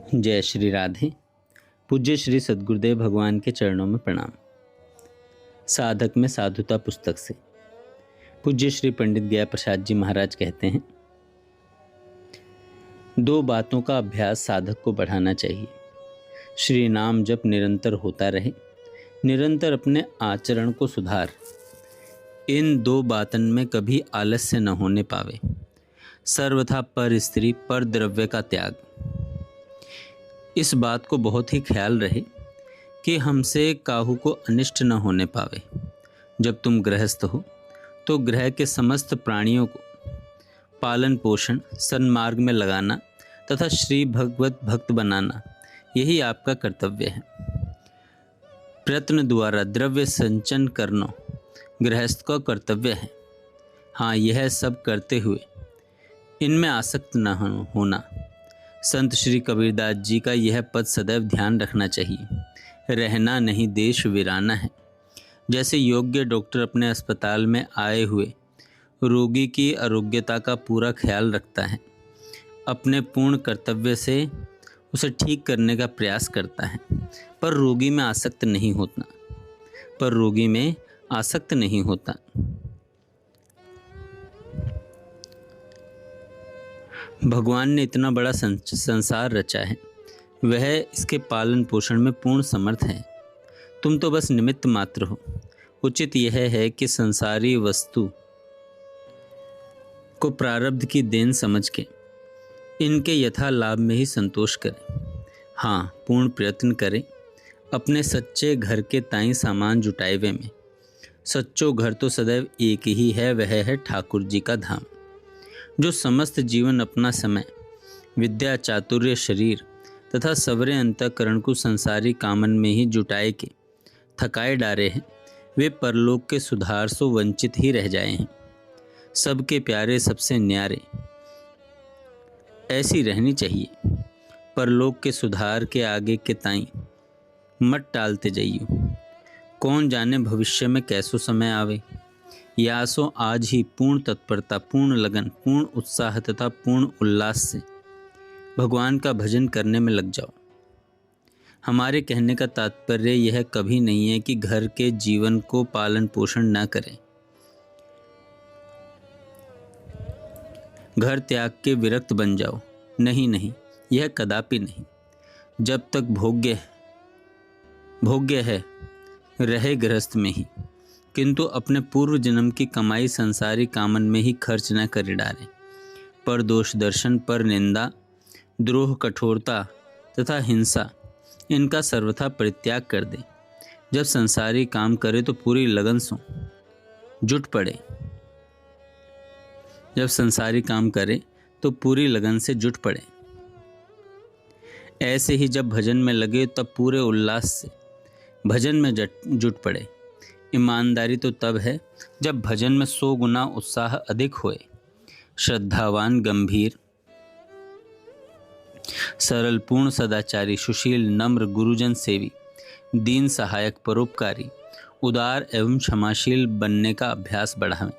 जय श्री राधे। पूज्य श्री सद्गुरुदेव भगवान के चरणों में प्रणाम। साधक में साधुता पुस्तक से पूज्य श्री पंडित गया प्रसाद जी महाराज कहते हैं, दो बातों का अभ्यास साधक को बढ़ाना चाहिए। श्री नाम जप निरंतर होता रहे, निरंतर अपने आचरण को सुधार। इन दो बातन में कभी आलस्य न होने पावे। सर्वथा पर स्त्री पर द्रव्य का त्याग। इस बात को बहुत ही ख्याल रहे कि हमसे काहू को अनिष्ट न होने पावे। जब तुम गृहस्थ हो तो ग्रह के समस्त प्राणियों को पालन पोषण सन्मार्ग में लगाना तथा श्री भगवत भक्त बनाना, यही आपका कर्तव्य है। प्रयत्न द्वारा द्रव्य संचन करना गृहस्थ का कर्तव्य है। हाँ, यह सब करते हुए इनमें आसक्त न होना। संत श्री कबीरदास जी का यह पद सदैव ध्यान रखना चाहिए। रहना नहीं देश वीराना है। जैसे योग्य डॉक्टर अपने अस्पताल में आए हुए रोगी की आरोग्यता का पूरा ख्याल रखता है, अपने पूर्ण कर्तव्य से उसे ठीक करने का प्रयास करता है, पर रोगी में आसक्त नहीं होता। भगवान ने इतना बड़ा संसार रचा है, वह इसके पालन पोषण में पूर्ण समर्थ है। तुम तो बस निमित्त मात्र हो। उचित यह है कि संसारी वस्तु को प्रारब्ध की देन समझ के इनके यथा लाभ में ही संतोष करें। हाँ, पूर्ण प्रयत्न करें अपने सच्चे घर के ताई सामान जुटाएवे में। सच्चो घर तो सदैव एक ही है, वह है ठाकुर जी का धाम। जो समस्त जीवन अपना समय विद्या चातुर्य शरीर तथा सवरे अंतःकरण को संसारी कामन में ही जुटाए के थकाए डारे हैं, वे परलोक के सुधार से वंचित ही रह जाए हैं। सबके प्यारे सबसे न्यारे ऐसी रहनी चाहिए। परलोक के सुधार के आगे के ताई मत टालते जाइयो। कौन जाने भविष्य में कैसो समय आवे। यासो आज ही पूर्ण तत्परता, पूर्ण लगन, पूर्ण उत्साह तथा पूर्ण उल्लास से भगवान का भजन करने में लग जाओ। हमारे कहने का तात्पर्य यह कभी नहीं है कि घर के जीवन को पालन पोषण न करें, घर त्याग के विरक्त बन जाओ। नहीं, यह कदापि नहीं। जब तक भोग्य है रहे गृहस्थ में ही, किंतु अपने पूर्व जन्म की कमाई संसारी कामन में ही खर्च न कर डालें। पर दोष दर्शन, पर निंदा, द्रोह, कठोरता तथा हिंसा, इनका सर्वथा परित्याग कर दे। जब संसारी काम करे तो पूरी लगन से जुट पड़े। ऐसे ही जब भजन में लगे तब पूरे उल्लास से भजन में जुट पड़े। ईमानदारी तो तब है जब भजन में 100 गुना उत्साह अधिक होए। श्रद्धावान, गंभीर, सरल, पूर्ण सदाचारी, सुशील, नम्र, गुरुजन सेवी, दीन सहायक, परोपकारी, उदार एवं क्षमाशील बनने का अभ्यास बढ़ावें।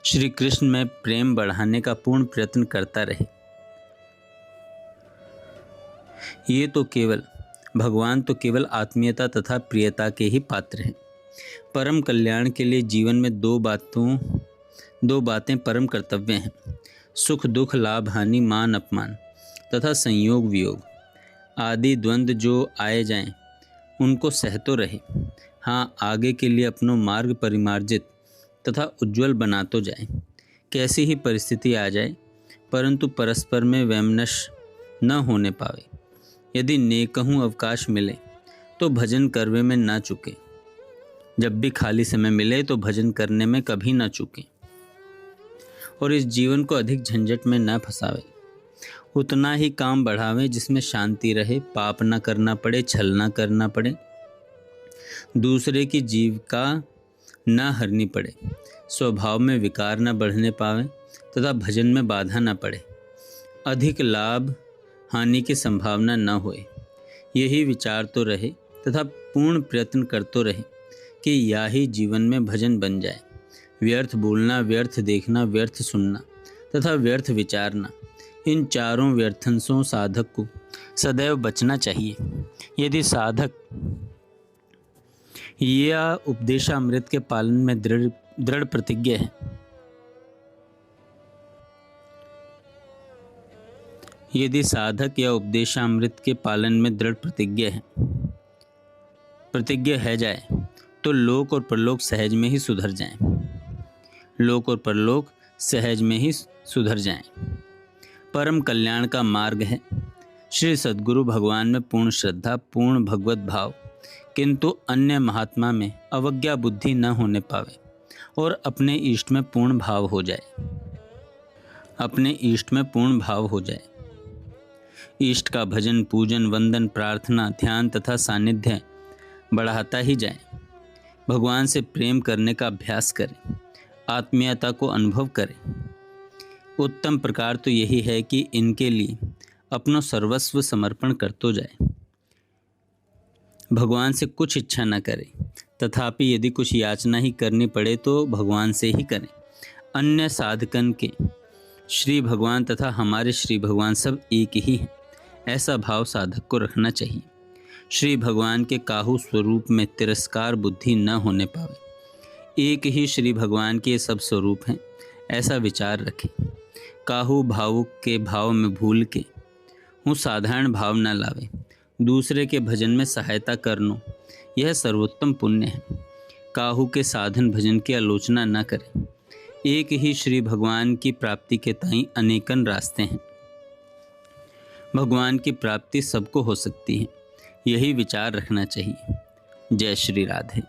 श्री कृष्ण में प्रेम बढ़ाने का पूर्ण प्रयत्न करता रहे। भगवान तो केवल आत्मीयता तथा प्रियता के ही पात्र हैं। परम कल्याण के लिए जीवन में दो बातें परम कर्तव्य हैं। सुख दुख, लाभ हानि, मान अपमान तथा संयोग वियोग आदि द्वंद्व जो आए जाएं, उनको सहतो रहे। हाँ, आगे के लिए अपनो मार्ग परिमार्जित तथा उज्जवल बनातो जाए। कैसी ही परिस्थिति आ जाए, परंतु परस्पर में वैमनस्य न होने पावे। यदि नेकहूँ अवकाश मिले तो भजन करवे में ना चूके। जब भी खाली समय मिले तो भजन करने में कभी ना चूके। और इस जीवन को अधिक झंझट में न फंसावे। उतना ही काम बढ़ावे जिसमें शांति रहे, पाप न करना पड़े, छल न करना पड़े, दूसरे की जीविका न हरनी पड़े, स्वभाव में विकार न बढ़ने पावे तथा भजन में बाधा न पड़े, अधिक लाभ हानि की संभावना न होए। यही विचार तो रहे तथा पूर्ण प्रयत्न करते रहे कि या ही जीवन में भजन बन जाए। व्यर्थ बोलना, व्यर्थ देखना, व्यर्थ सुनना तथा व्यर्थ विचारना, इन चारों व्यर्थंशों साधक को सदैव बचना चाहिए। यदि साधक या उपदेशामृत के पालन में दृढ़ प्रतिज्ञ है, यदि साधक या उपदेशामृत के पालन में दृढ़ प्रतिज्ञ है जाए तो लोक और परलोक सहज में ही सुधर जाएं। लोक और परलोक सहज में ही सुधर जाएं। परम कल्याण का मार्ग है श्री सद्गुरु भगवान में पूर्ण श्रद्धा, पूर्ण भगवत भाव, किंतु अन्य महात्मा में अवज्ञा बुद्धि न होने पावे और अपने इष्ट में पूर्ण भाव हो जाए। अपने इष्ट में पूर्ण भाव हो जाए। इष्ट का भजन, पूजन, वंदन, प्रार्थना, ध्यान तथा सानिध्य बढ़ाता ही जाए। भगवान से प्रेम करने का अभ्यास करें, आत्मीयता को अनुभव करें। उत्तम प्रकार तो यही है कि इनके लिए अपना सर्वस्व समर्पण करते जाए। भगवान से कुछ इच्छा न करें, तथापि यदि कुछ याचना ही करनी पड़े तो भगवान से ही करें। अन्य साधकन के श्री भगवान तथा हमारे श्री भगवान सब एक ही हैं, ऐसा भाव साधक को रखना चाहिए। श्री भगवान के काहू स्वरूप में तिरस्कार बुद्धि न होने पावे। एक ही श्री भगवान के सब स्वरूप हैं, ऐसा विचार रखें। काहू भावुक के भाव में भूल के हूँ साधारण भाव न लावे। दूसरे के भजन में सहायता करनो, यह सर्वोत्तम पुण्य है। काहू के साधन भजन की आलोचना न करें। एक ही श्री भगवान की प्राप्ति के ताईं अनेकन रास्ते हैं। भगवान की प्राप्ति सबको हो सकती है, यही विचार रखना चाहिए। जय श्री राधे।